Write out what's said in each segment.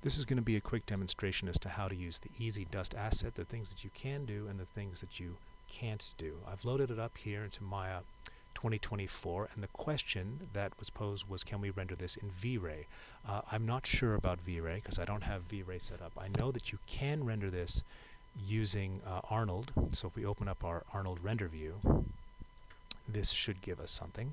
This is going to be a quick demonstration as to how to use the easyDust asset, the things that you can do and the things that you can't do. I've loaded it up here into Maya 2024, and the question that was posed was, can we render this in V-Ray? I'm not sure about V-Ray because I don't have V-Ray set up. I know that you can render this using Arnold. So if we open up our Arnold render view, this should give us something.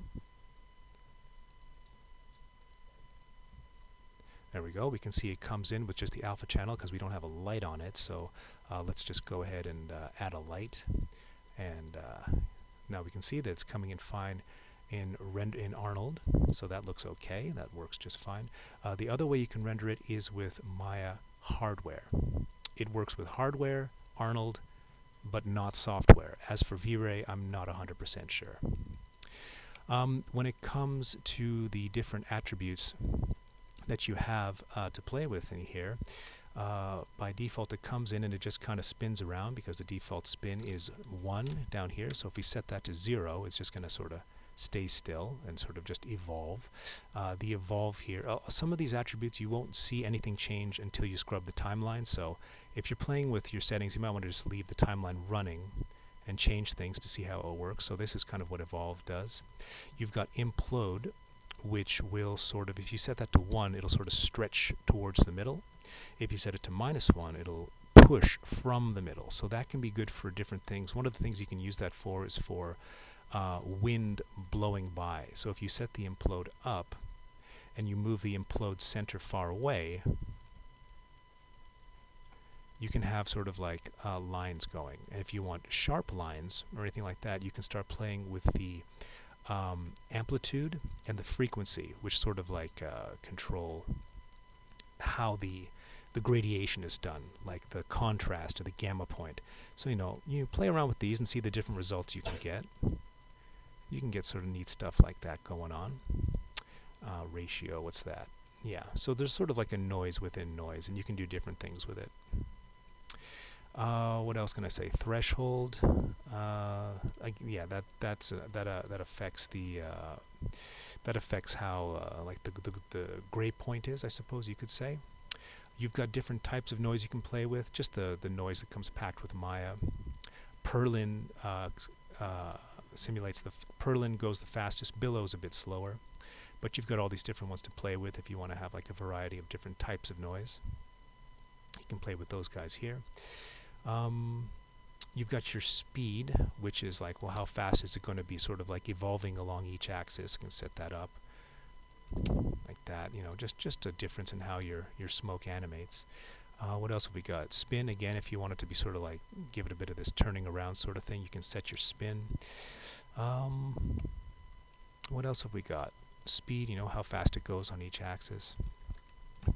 There we go. We can see it comes in with just the alpha channel because we don't have a light on it. So let's just go ahead and add a light. And now we can see that it's coming in fine in Arnold. So that looks okay. That works just fine. The other way you can render it is with Maya hardware. It works with hardware, Arnold, but not software. As for V-Ray, I'm not 100% sure. When it comes to the different attributes that you have to play with in here, by default it comes in and it just kind of spins around because the default spin is 1 down here. So if we set that to 0, it's just going to sort of stay still and sort of just evolve. The evolve here, some of these attributes you won't see anything change until you scrub the timeline. So if you're playing with your settings, you might want to just leave the timeline running and change things to see how it works. So this is kind of what evolve does. You've got implode, which will sort of, if you set that to 1, it'll sort of stretch towards the middle. If you set it to -1, it'll push from the middle. So that can be good for different things. One of the things you can use that for is for wind blowing by. So if you set the implode up and you move the implode center far away, you can have sort of like lines going. And if you want sharp lines or anything like that, you can start playing with the amplitude and the frequency, which sort of like control how the gradation is done, like the contrast or the gamma point. So you play around with these and see the different results you can get. You can get sort of neat stuff like that going on. Ratio, what's that? Yeah, so there's sort of like a noise within noise, and you can do different things with it. What else can I say? Threshold. Yeah, that affects the that affects how like the gray point is, I suppose you could say. You've got different types of noise you can play with. Just the noise that comes packed with Maya. Perlin simulates Perlin goes the fastest. Billow's a bit slower, but you've got all these different ones to play with if you want to have like a variety of different types of noise. You can play with those guys here. You've got your speed, which is like, well, how fast is it going to be sort of like evolving along each axis. You can set that up like that, just a difference in how your smoke animates. What else have we got? Spin, again, if you want it to be sort of like, give it a bit of this turning around sort of thing, you can set your spin. What else have we got? Speed, how fast it goes on each axis.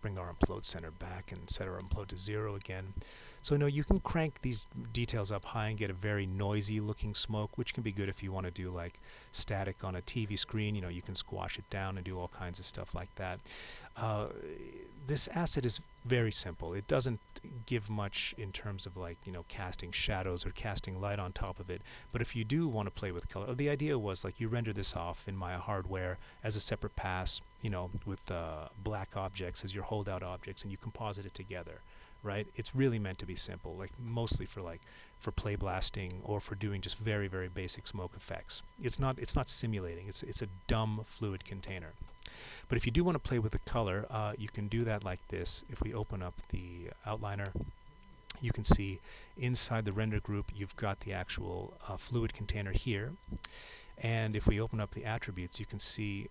Bring our implode center back and set our implode to 0 again. So you can crank these details up high and get a very noisy looking smoke, which can be good if you want to do like static on a TV screen. You can squash it down and do all kinds of stuff like that. This asset is very simple. It doesn't give much in terms of like casting shadows or casting light on top of it. But if you do want to play with color, the idea was like you render this off in Maya hardware as a separate pass, with black objects as your holdout objects, and you composite it together, right? It's really meant to be simple, like mostly for play blasting or for doing just very, very basic smoke effects. It's not simulating. It's a dumb fluid container. But if you do want to play with the color, you can do that like this. If we open up the outliner, you can see inside the render group you've got the actual fluid container here. And if we open up the attributes, you can see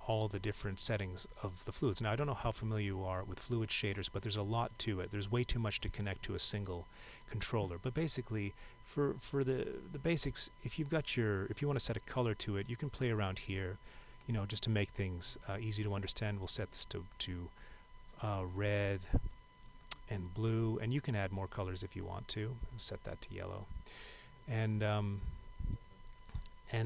all the different settings of the fluids. Now, I don't know how familiar you are with fluid shaders, but there's a lot to it. There's way too much to connect to a single controller. But basically, for the basics, if you want to set a color to it, you can play around here. Just to make things easy to understand, we'll set this to red and blue, and you can add more colors if you want to. Set that to yellow, and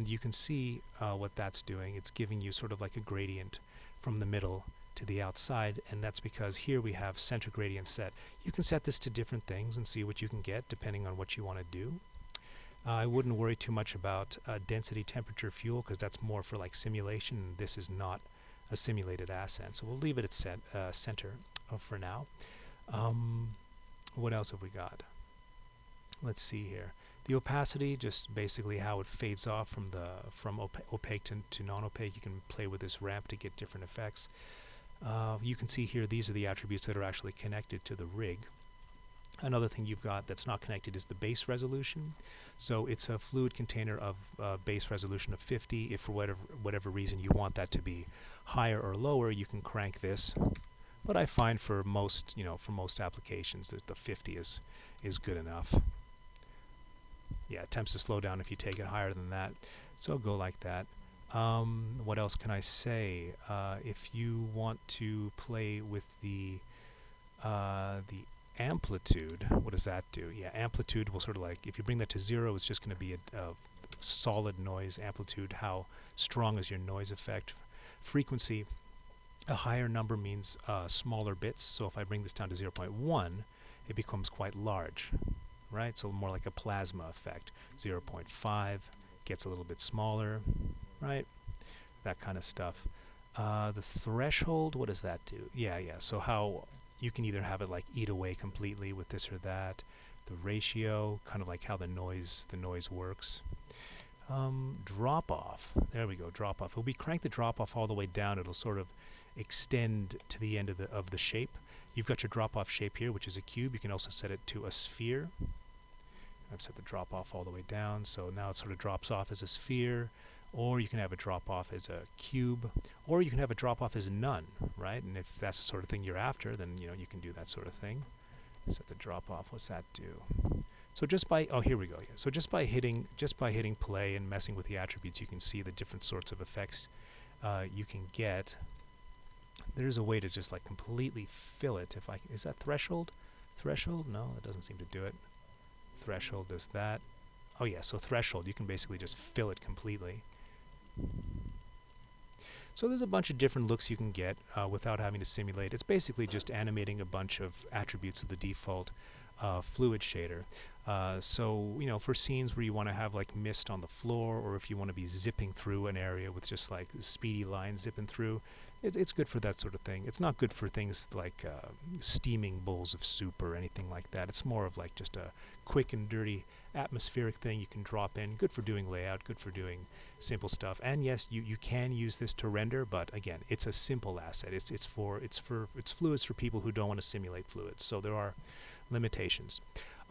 you can see what that's doing. It's giving you sort of like a gradient from the middle to the outside, and that's because here we have center gradient set. You can set this to different things and see what you can get depending on what you want to do. I wouldn't worry too much about density, temperature, fuel, because that's more for like simulation. This is not a simulated asset, so we'll leave it at center. for now. What else have we got? Let's see here. The opacity, just basically how it fades off from opaque to non-opaque. You can play with this ramp to get different effects. You can see here these are the attributes that are actually connected to the rig. Another thing you've got that's not connected is the base resolution. So it's a fluid container of base resolution of 50. If for whatever reason you want that to be higher or lower, you can crank this. But I find for most, for most applications, that the 50 is good enough. Yeah, it tends to slow down if you take it higher than that. So go like that. What else can I say? If you want to play with the amplitude, what does that do? Yeah, amplitude will sort of like, if you bring that to 0, it's just going to be a solid noise. Amplitude, how strong is your noise effect? Frequency, a higher number means smaller bits. So if I bring this down to 0.1, it becomes quite large, right? So more like a plasma effect. 0.5 gets a little bit smaller, right? That kind of stuff. The threshold, what does that do? Yeah. So how you can either have it like eat away completely with this or that. The ratio, kind of like how the noise works. Drop off. There we go. Drop off. If we crank the drop off all the way down, it'll sort of extend to the end of the shape. You've got your drop off shape here, which is a cube. You can also set it to a sphere. I've set the drop off all the way down, so now it sort of drops off as a sphere. Or you can have a drop off as a cube, or you can have a drop off as none, right? And if that's the sort of thing you're after, then you can do that sort of thing. Set the drop off. What's that do? So just by here we go. Yeah. So just by hitting play and messing with the attributes, you can see the different sorts of effects you can get. There's a way to just like completely fill it. Is that threshold? Threshold? No, that doesn't seem to do it. Threshold does that. Oh yeah, so threshold, you can basically just fill it completely. So there's a bunch of different looks you can get without having to simulate. It's basically just animating a bunch of attributes of the default fluid shader. So for scenes where you want to have like mist on the floor, or if you want to be zipping through an area with just like speedy lines zipping through, it's good for that sort of thing. It's not good for things like steaming bowls of soup or anything like that. It's more of like just a quick and dirty atmospheric thing you can drop in. Good for doing layout, good for doing simple stuff. And yes, you can use this to render, but again, it's a simple asset. It's fluids for people who don't want to simulate fluids. So there are limitations.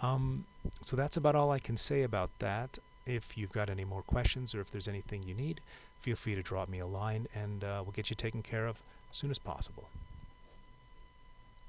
So that's about all I can say about that. If you've got any more questions or if there's anything you need, feel free to drop me a line and we'll get you taken care of as soon as possible.